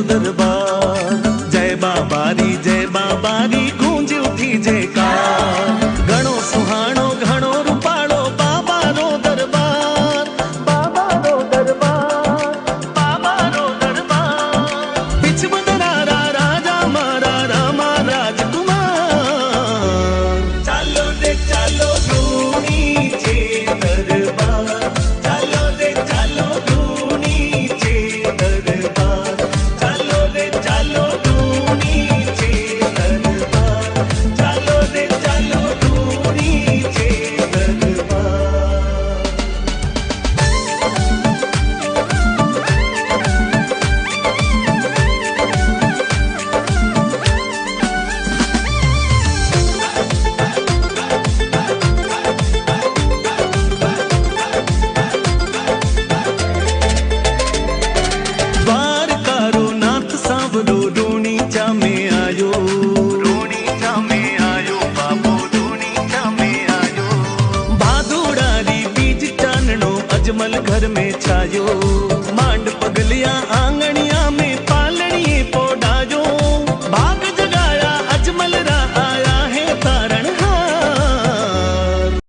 दरबार। जय बाबा री गूंज उठी जयकार। घणो सुहाणो घणो रूपाळो बाबा रो दरबार। बाबा रो दरबार, बाबा रो दरबार। पिछबंदरारा राजा मारा रामा राजकुमार। चालो रे चालो धूनी छे दरबार। चालो रे चालो धूनी छे दरबार। चालो रे चालो धूनी छे दरबार। चालो रे चालो धूनी छे दरबार। द्वारकारो नाथ सांवरो रूणी चा में आयो। रूणी चा में आयो बाबो रूणी चा में आयो। भादुड़ारी बीज चानणो अजमल घर में